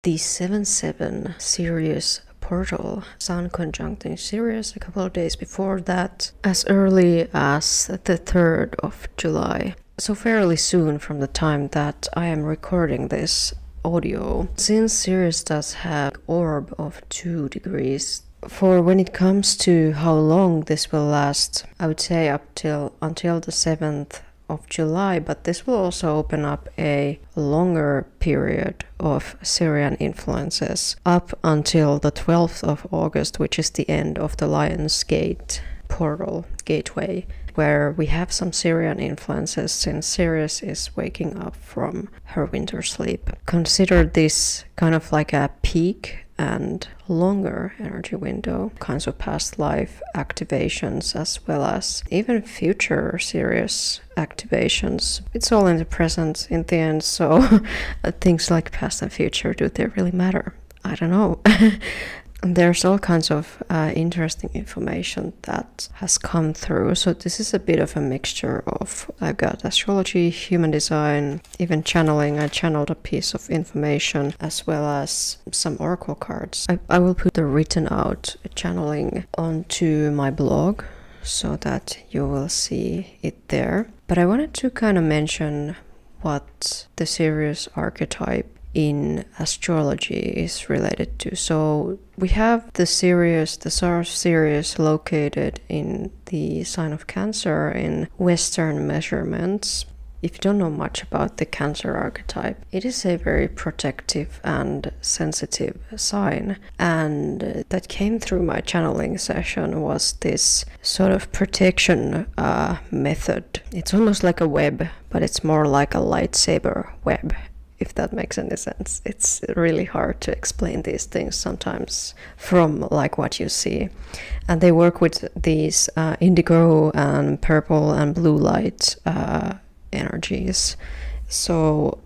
the 7-7 Sirius portal Sun conjunct in Sirius a couple of days before that, as early as the 3rd of July. So fairly soon from the time that I am recording this audio. Since Sirius does have an orb of 2 degrees, for when it comes to how long this will last, I would say until the 7th of July, but this will also open up a longer period of Sirian influences up until the 12th of August, which is the end of the Lion's Gate portal gateway, where we have some Sirian influences since Sirius is waking up from her winter sleep. Consider this kind of like a peak and longer energy window, kinds of past life activations as well as even future Sirius activations. It's all in the present in the end, so things like past and future, do they really matter? I don't know. There's all kinds of interesting information that has come through. So this is a bit of a mixture of, I've got astrology, human design, even channeling. I channeled a piece of information as well as some oracle cards. I will put the written out channeling onto my blog so that you will see it there. But I wanted to kind of mention what the Sirius archetype in astrology is related to. So we have the Sirius, the star of Sirius, located in the sign of Cancer in Western measurements. If you don't know much about the Cancer archetype, it is a very protective and sensitive sign. And that came through my channeling session was this sort of protection method. It's almost like a web, but it's more like a lightsaber web, if that makes any sense. It's really hard to explain these things sometimes from like what you see. And they work with these indigo and purple and blue light energies. So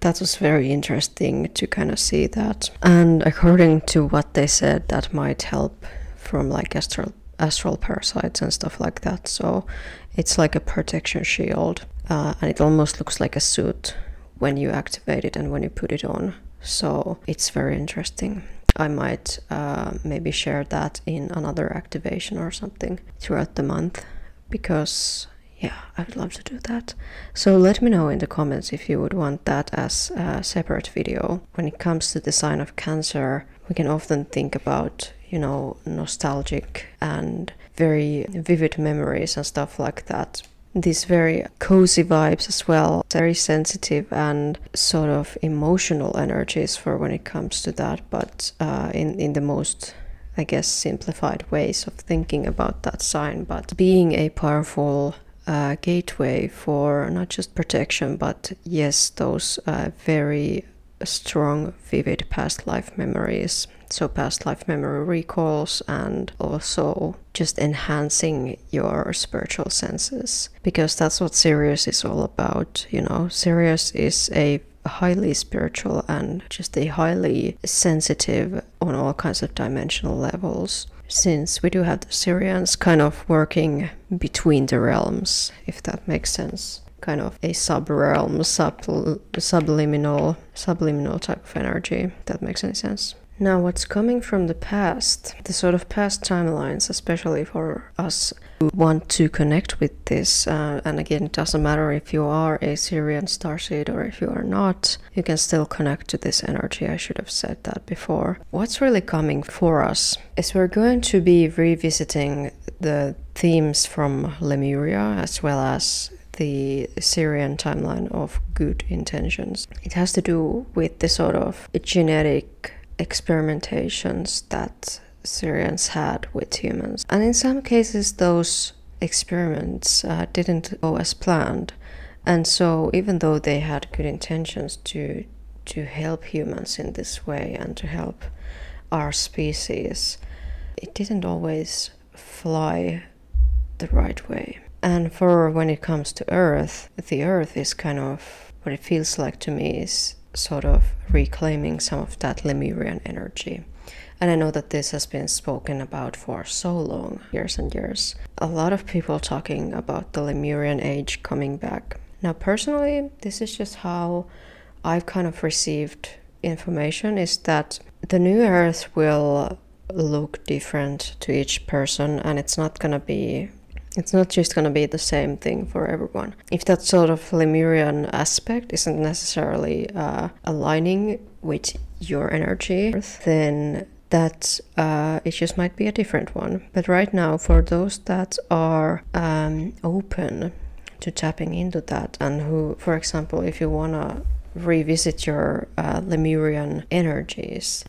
that was very interesting to kind of see that. And according to what they said, that might help from like astral parasites and stuff like that. So it's like a protection shield, and it almost looks like a suit when you activate it and when you put it on. So it's very interesting. I might maybe share that in another activation or something throughout the month, because yeah, I would love to do that. So let me know in the comments if you would want that as a separate video. When it comes to the sign of Cancer, we can often think about, you know, nostalgic and very vivid memories and stuff like that. These very cozy vibes as well, very sensitive and sort of emotional energies for when it comes to that, but in the most, I guess, simplified ways of thinking about that sign, but being a powerful gateway for not just protection, but yes, those very strong, vivid past life memories. So past life memory recalls, and also just enhancing your spiritual senses, because that's what Sirius is all about. You know, Sirius is a highly spiritual and just a highly sensitive on all kinds of dimensional levels, since we do have the Sirians kind of working between the realms, if that makes sense. Kind of a sub-realm, subliminal type of energy, if that makes any sense. Now, what's coming from the past, the sort of past timelines, especially for us who want to connect with this, and again, it doesn't matter if you are a Sirian starseed or if you are not, you can still connect to this energy. I should have said that before. What's really coming for us is we're going to be revisiting the themes from Lemuria, as well as the Sirian timeline of good intentions. It has to do with the sort of genetic experimentations that Sirians had with humans. And in some cases those experiments didn't go as planned. And so even though they had good intentions to help humans in this way and to help our species, it didn't always fly the right way. And for when it comes to Earth, the Earth is kind of, what it feels like to me is sort of reclaiming some of that Lemurian energy. And I know that this has been spoken about for so long, years and years. A lot of people talking about the Lemurian age coming back. Now personally, this is just how I've kind of received information is that the new Earth will look different to each person, and it's not just gonna be the same thing for everyone. If that sort of Lemurian aspect isn't necessarily aligning with your energy, then that it just might be a different one. But right now, for those that are open to tapping into that, and who, for example, if you wanna revisit your Lemurian energies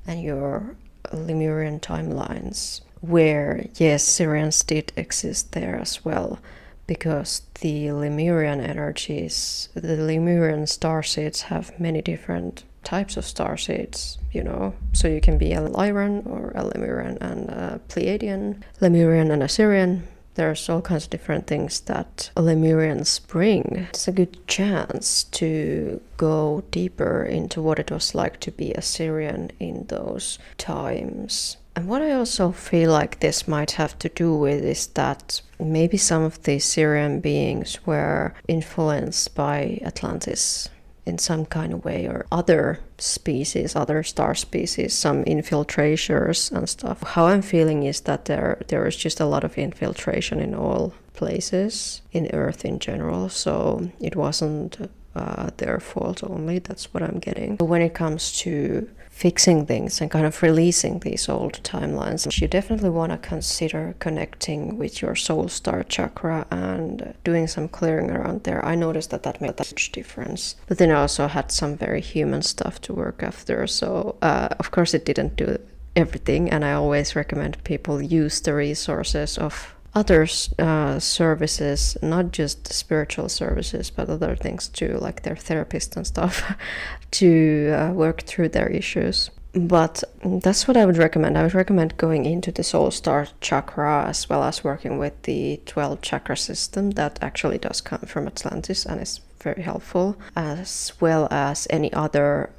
and your Lemurian timelines, where yes, Sirians did exist there as well, because the Lemurian energies, the Lemurian starseeds have many different types of starseeds, you know, so you can be a Lyran or a Lemurian and a Pleiadian, Lemurian and a Sirian. There's all kinds of different things that Lemurians bring. It's a good chance to go deeper into what it was like to be a Sirian in those times. And what I also feel like this might have to do with is that maybe some of these Sirian beings were influenced by Atlantis in some kind of way, or other species, other star species, some infiltrators and stuff. How I'm feeling is that there is just a lot of infiltration in all places, in Earth in general, so it wasn't their fault only. That's what I'm getting. When it comes to fixing things and kind of releasing these old timelines, you definitely want to consider connecting with your soul star chakra and doing some clearing around there. I noticed that made a huge difference. But then I also had some very human stuff to work after, so of course it didn't do everything, and I always recommend people use the resources of other services, not just spiritual services, but other things too, like their therapist and stuff, to work through their issues. But that's what I would recommend. I would recommend going into the soul star chakra, as well as working with the 12 chakra system that actually does come from Atlantis and is very helpful, as well as any other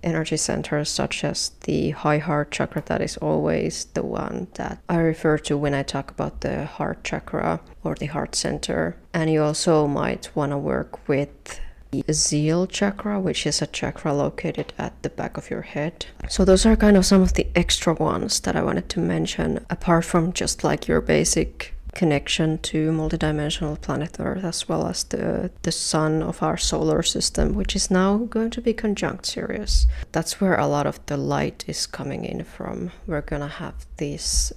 energy centers, such as the high heart chakra. That is always the one that I refer to when I talk about the heart chakra or the heart center. And you also might want to work with the Zeal chakra, which is a chakra located at the back of your head. So those are kind of some of the extra ones that I wanted to mention, apart from just like your basic connection to multidimensional planet Earth, as well as the sun of our solar system, which is now going to be conjunct Sirius. That's where a lot of the light is coming in from. We're gonna have this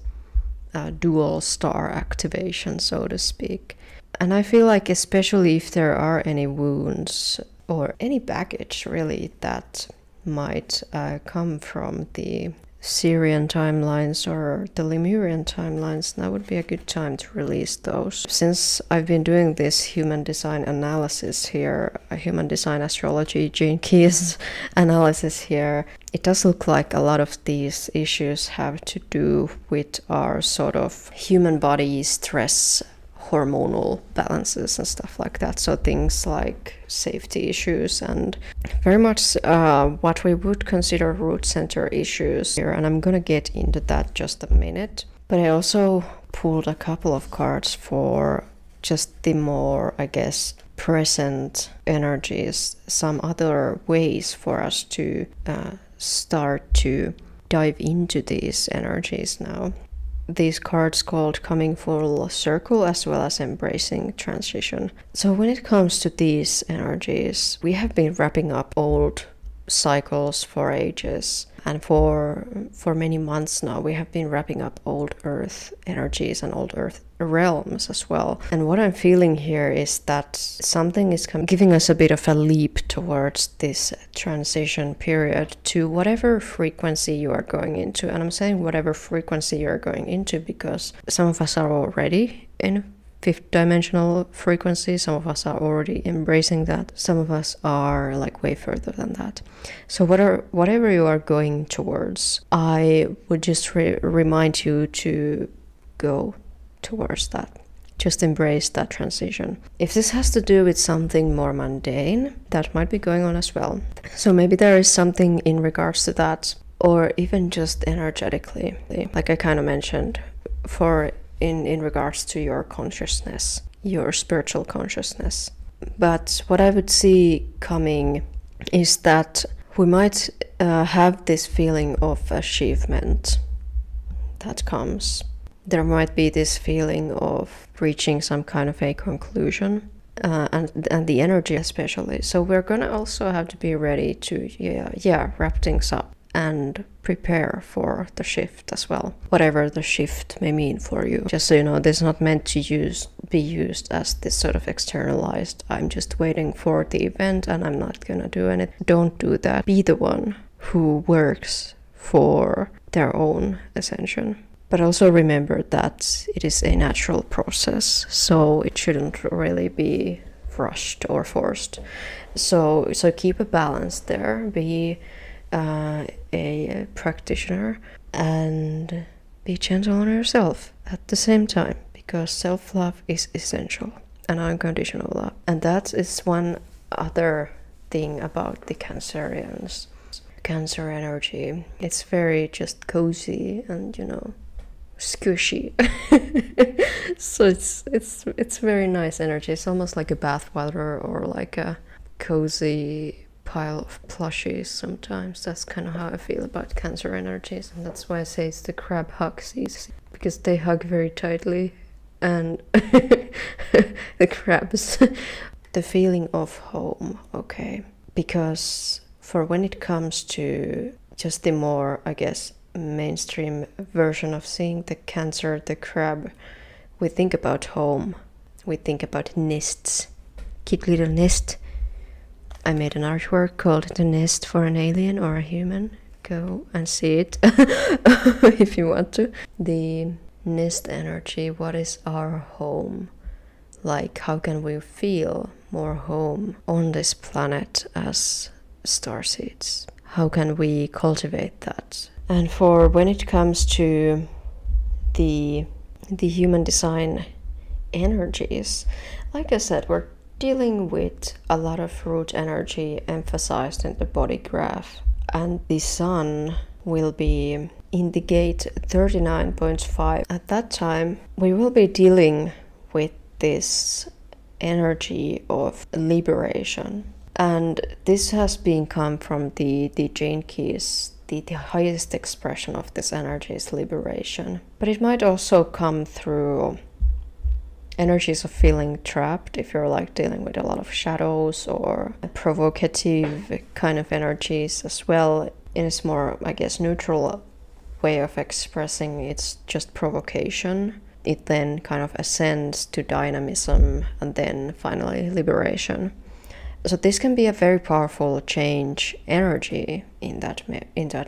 dual star activation, so to speak. And I feel like, especially if there are any wounds or any baggage really that might come from the Sirian timelines or the Lemurian timelines, that would be a good time to release those. Since I've been doing this human design analysis here, a human design astrology gene keys analysis here, it does look like a lot of these issues have to do with our sort of human body stress, hormonal balances and stuff like that. So things like safety issues and very much what we would consider root center issues here. And I'm gonna get into that just a minute. But I also pulled a couple of cards for just the more, I guess, present energies, some other ways for us to start to dive into these energies now. These cards called Coming Full Circle, as well as Embracing Transition. So when it comes to these energies, we have been wrapping up old cycles for ages, and for many months now we have been wrapping up old Earth energies and old Earth realms as well. And what I'm feeling here is that something is giving us a bit of a leap towards this transition period to whatever frequency you are going into. And I'm saying whatever frequency you are going into because some of us are already in fifth dimensional frequency, some of us are already embracing that, some of us are like way further than that. So whatever you are going towards, I would just remind you to go towards that. Just embrace that transition. If this has to do with something more mundane, that might be going on as well. So maybe there is something in regards to that, or even just energetically, like I kind of mentioned, in regards to your consciousness, your spiritual consciousness. But what I would see coming is that we might have this feeling of achievement that comes. There might be this feeling of reaching some kind of a conclusion, and the energy especially. So we're gonna also have to be ready to wrap things up and prepare for the shift as well, whatever the shift may mean for you. Just so you know, this is not meant to be used as this sort of externalized, I'm just waiting for the event and I'm not gonna do anything. Don't do that. Be the one who works for their own ascension. But also remember that it is a natural process, so it shouldn't really be rushed or forced. So keep a balance there. Be a practitioner and be gentle on yourself at the same time, because self-love is essential and unconditional love. And that is one other thing about the Cancerians. Cancer energy, it's very just cozy and, you know, squishy. So it's very nice energy. It's almost like a bathwater or like a cozy pile of plushies sometimes. That's kind of how I feel about Cancer energies, and that's why I say it's the crab huxies, because they hug very tightly. And the crabs, the feeling of home. Okay, because for when it comes to just the more, I guess, mainstream version of seeing the Cancer, the crab, we think about home, we think about nests, cute little nest. I made an artwork called The Nest for an Alien or a Human. Go and see it if you want to. The nest energy, what is our home? Like, how can we feel more home on this planet as starseeds? How can we cultivate that? And for when it comes to the human design energies, like I said, we're dealing with a lot of root energy emphasized in the body graph, and the sun will be in the gate 39.5. At that time, we will be dealing with this energy of liberation. And this has been come from the Gene Keys. The highest expression of this energy is liberation. But it might also come through energies of feeling trapped, if you're like dealing with a lot of shadows, or provocative kind of energies as well. In a more, I guess, neutral way of expressing, it's just provocation. It then kind of ascends to dynamism and then finally liberation. So this can be a very powerful change energy in that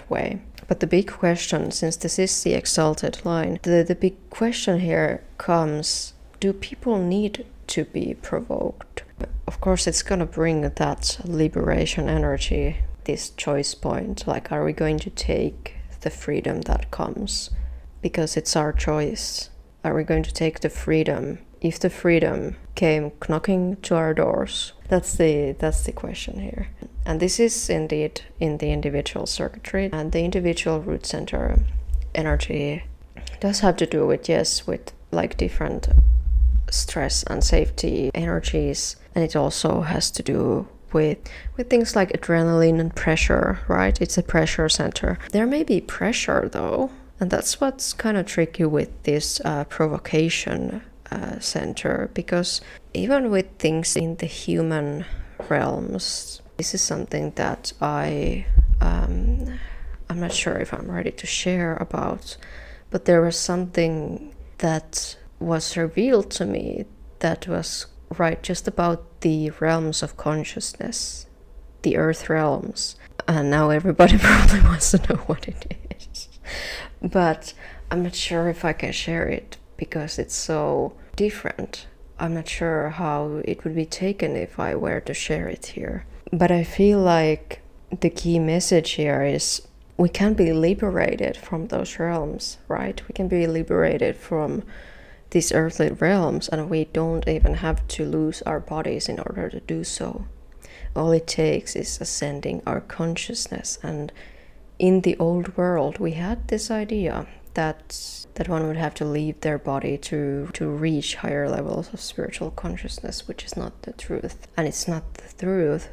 way. But the big question, since this is the exalted line, the big question here comes, do people need to be provoked? Of course, it's gonna bring that liberation energy, this choice point. Like, are we going to take the freedom that comes? Because it's our choice. Are we going to take the freedom? If the freedom came knocking to our doors, that's the question here. And this is indeed in the individual circuitry, and the individual root center energy does have to do with, yes, with like different stress and safety energies, and it also has to do with things like adrenaline and pressure, right? It's a pressure center. There may be pressure though, and that's what's kind of tricky with this provocation center, because even with things in the human realms, this is something that I'm not sure if I'm ready to share about, but there was something that was revealed to me that was right just about the realms of consciousness, the earth realms, and now everybody probably wants to know what it is, but I'm not sure if I can share it because it's so different. I'm not sure how it would be taken if I were to share it here. But I feel like the key message here is we can be liberated from those realms, right? We can be liberated from these earthly realms, and we don't even have to lose our bodies in order to do so. All it takes is ascending our consciousness. And in the old world, we had this idea that one would have to leave their body to reach higher levels of spiritual consciousness, which is not the truth. And it's not the truth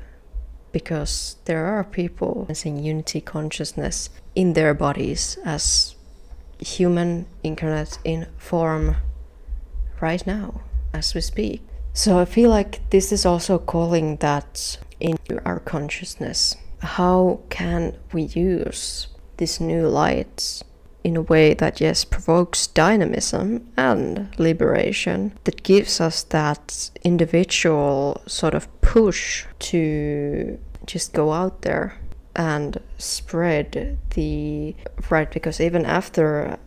because there are people in unity consciousness in their bodies as human incarnate in form right now as we speak. So I feel like this is also calling that into our consciousness. How can we use this new light in a way that, yes, provokes dynamism and liberation, that gives us that individual sort of push to just go out there and spread the right, because even after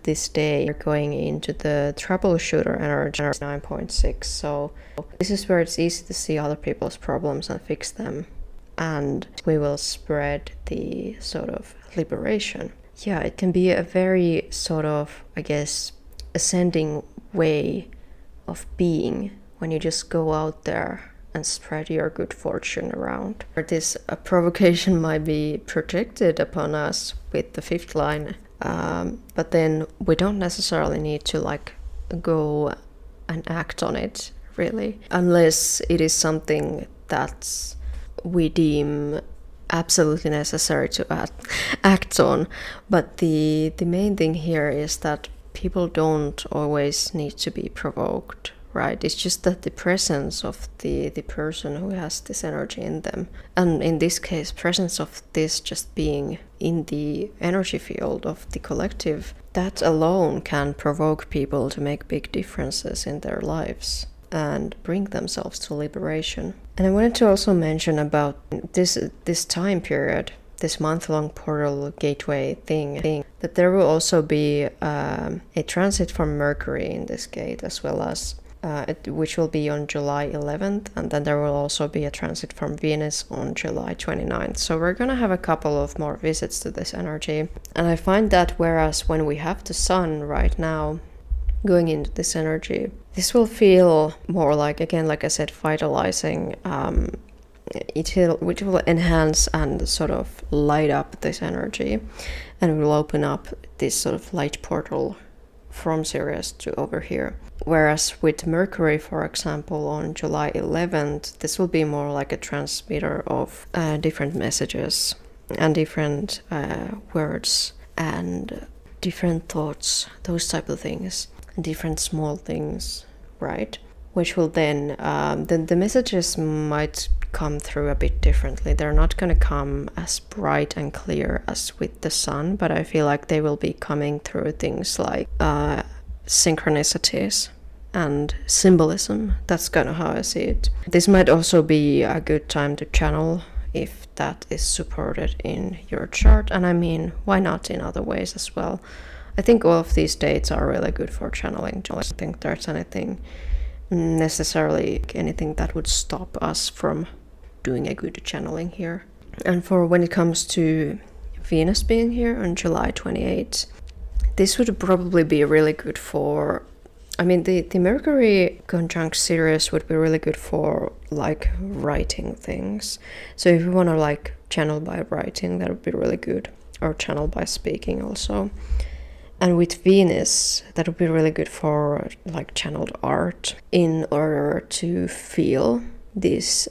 this day we're going into the troubleshooter energy 9.6, so this is where it's easy to see other people's problems and fix them, and we will spread the sort of liberation. Yeah, it can be a very sort of, I guess, ascending way of being when you just go out there and spread your good fortune around. This provocation might be projected upon us with the fifth line, but then we don't necessarily need to like go and act on it, really, unless it is something that we deem absolutely necessary to act on. But the main thing here is that people don't always need to be provoked, right? It's just that the presence of the person who has this energy in them, and in this case presence of this just being in the energy field of the collective, that alone can provoke people to make big differences in their lives and bring themselves to liberation. And I wanted to also mention about this time period, this month-long portal gateway thing, that there will also be a transit from Mercury in this gate, as well as which will be on July 11th, and then there will also be a transit from Venus on July 29th. So we're gonna have a couple of more visits to this energy, and I find that whereas when we have the sun right now going into this energy, this will feel more like, again, like I said, vitalizing, which will enhance and sort of light up this energy, and will open up this sort of light portal from Sirius to over here. Whereas with Mercury, for example, on July 11th, this will be more like a transmitter of different messages and different words and different thoughts, those type of things, and different small things, right? Which will then the messages might come through a bit differently. They're not going to come as bright and clear as with the sun, but I feel like they will be coming through things like synchronicities and symbolism. That's kind of how I see it. This might also be a good time to channel if that is supported in your chart, and I mean, why not in other ways as well? I think all of these dates are really good for channeling. I don't think there's anything that would stop us from doing a good channeling here. And for when it comes to Venus being here on July 28th, this would probably be really good for, I mean, the Mercury conjunct Sirius would be really good for like writing things. So if you want to like channel by writing, that would be really good, or channel by speaking also. And with Venus, that would be really good for like channeled art, in order to feel this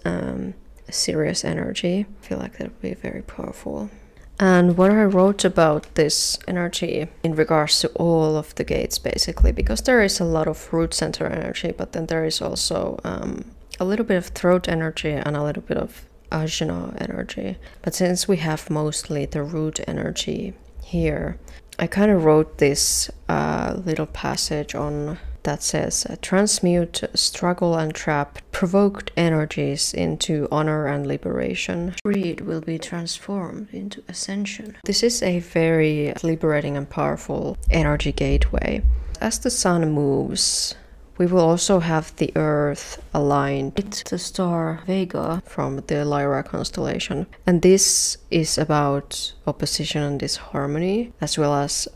Sirius energy. I feel like that would be very powerful. And what I wrote about this energy in regards to all of the gates, basically, because there is a lot of root center energy, but then there is also a little bit of throat energy and a little bit of ajna energy. But since we have mostly the root energy here, I kind of wrote this little passage on that says, transmute, struggle and trap provoked energies into honor and liberation. Greed will be transformed into ascension. This is a very liberating and powerful energy gateway. As the sun moves, we will also have the Earth aligned with the star Vega from the Lyra constellation. And this is about opposition and disharmony, as well as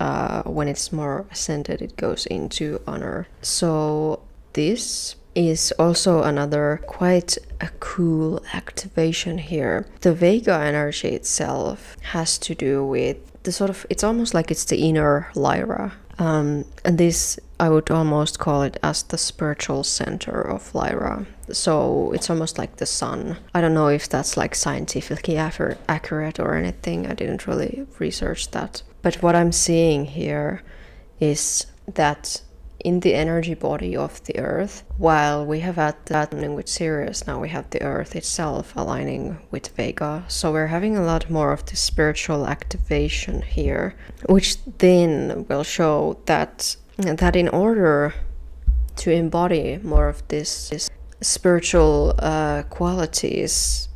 when it's more ascended, it goes into honor. So this is also another quite a cool activation here. The Vega energy itself has to do with the sort of, it's almost like it's the inner Lyra, And this, I would almost call it as the spiritual center of Lyra. So it's almost like the sun. I don't know if that's like scientifically accurate or anything. I didn't really research that. But what I'm seeing here is that in the energy body of the Earth, while we have had that with Sirius, now we have the Earth itself aligning with Vega. So we're having a lot more of the spiritual activation here, which then will show that in order to embody more of this spiritual qualities,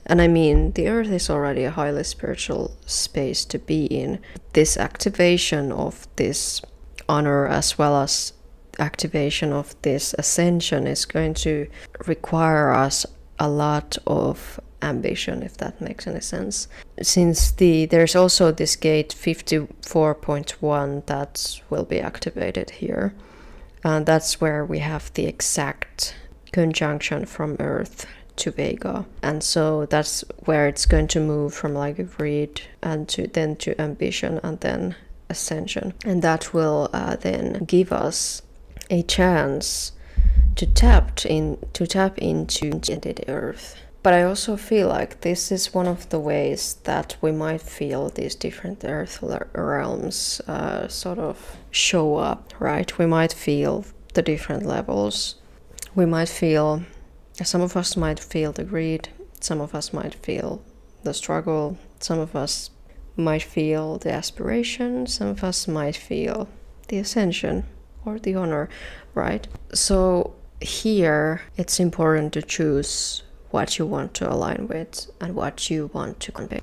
and I mean the Earth is already a highly spiritual space to be in, this activation of this honor as well as activation of this ascension is going to require us a lot of ambition, if that makes any sense. Since there's also this gate 54.1 that will be activated here, and that's where we have the exact conjunction from Earth to Vega, and so that's where it's going to move from like a greed and then to ambition and then ascension, and that will then give us a chance to tap into the Earth. But I also feel like this is one of the ways that we might feel these different Earth realms sort of show up, right? We might feel the different levels. We might feel, some of us might feel the greed, some of us might feel the struggle, some of us might feel the aspiration, some of us might feel the ascension or the honor, right? So here it's important to choose what you want to align with and what you want to convey.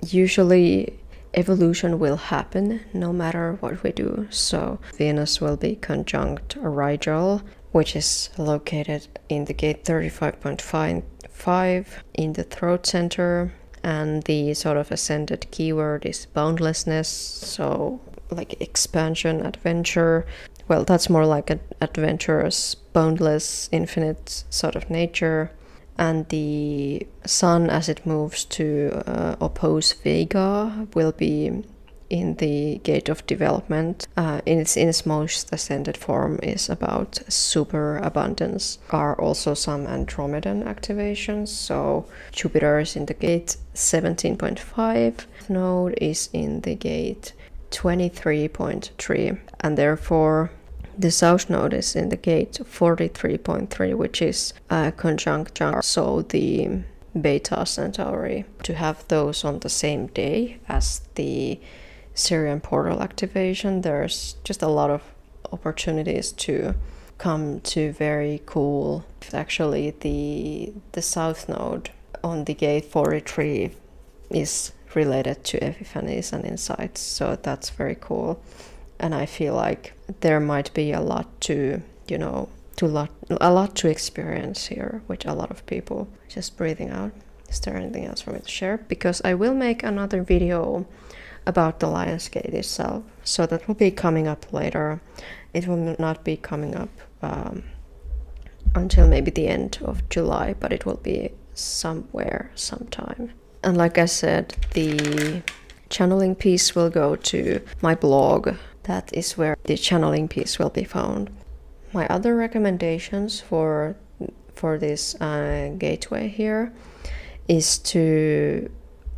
Usually evolution will happen no matter what we do. So Venus will be conjunct Rigel, which is located in the gate 35.5 in the throat center. And the sort of ascended keyword is boundlessness, so like expansion, adventure. Well, that's more like an adventurous, boundless, infinite sort of nature. And the sun, as it moves to oppose Vega, will be in the gate of development. In its most ascended form is about super abundance. Are also some Andromedan activations. So Jupiter is in the gate 17.5. Node is in the gate 23.3, and therefore the south node is in the gate 43.3, which is conjunct, so the Beta Centauri. To have those on the same day as the Sirian portal activation, there's just a lot of opportunities to come to very cool. Actually, the south node on the gate 43 is related to epiphanies and insights, so that's very cool. And I feel like there might be a lot to, a lot to experience here with a lot of people. Just breathing out. Is there anything else for me to share? Because I will make another video about the Lion's Gate itself, so that will be coming up later. It will not be coming up until maybe the end of July, but it will be sometime. And like I said, the channeling piece will go to my blog. That is where the channeling piece will be found. My other recommendations for this gateway here is to,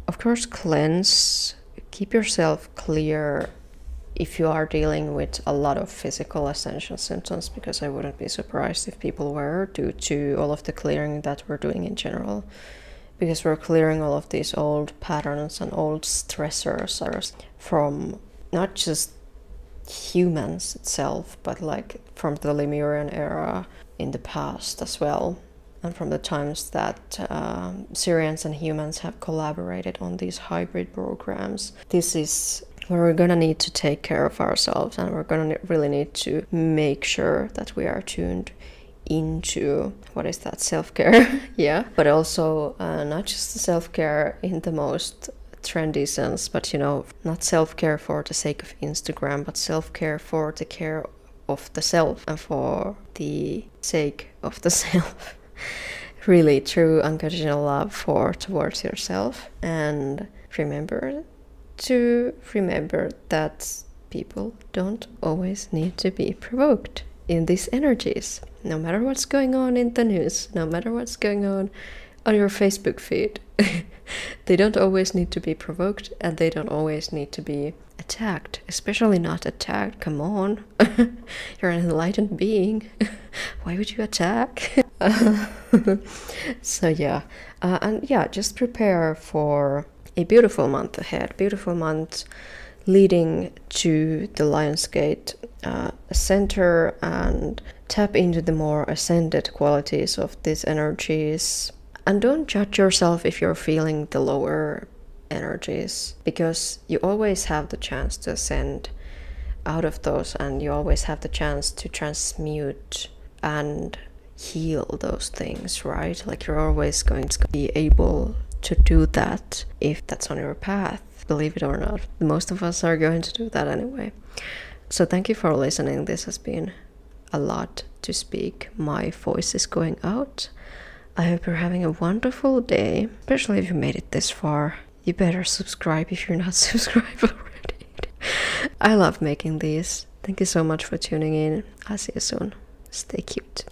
of course, cleanse. Keep yourself clear if you are dealing with a lot of physical ascension symptoms, because I wouldn't be surprised if people were, due to all of the clearing that we're doing in general. Because we're clearing all of these old patterns and old stressors from not just humans itself, but like from the Lemurian era in the past as well, and from the times that Sirians and humans have collaborated on these hybrid programs. This is where we're gonna need to take care of ourselves, and we're gonna really need to make sure that we are tuned into, what is that, self-care? Yeah, but also not just the self-care in the most trendy sense, but not self-care for the sake of Instagram, but self-care for the care of the self and for the sake of the self. Really true unconditional love towards yourself. And remember that people don't always need to be provoked in these energies. No matter what's going on in the news, no matter what's going on your Facebook feed, they don't always need to be provoked, and they don't always need to be attacked. Especially not attacked. Come on. You're an enlightened being. Why would you attack? So yeah. And yeah, just prepare for a beautiful month ahead. Beautiful month leading to the Lionsgate center, and tap into the more ascended qualities of these energies. And don't judge yourself if you're feeling the lower energies, because you always have the chance to ascend out of those, and you always have the chance to transmute and heal those things, right? Like, you're always going to be able to do that if that's on your path, believe it or not. Most of us are going to do that anyway. So thank you for listening. This has been a lot to speak. My voice is going out. I hope you're having a wonderful day, especially if you made it this far. You better subscribe if you're not subscribed already. I love making these. Thank you so much for tuning in. I'll see you soon. Stay cute.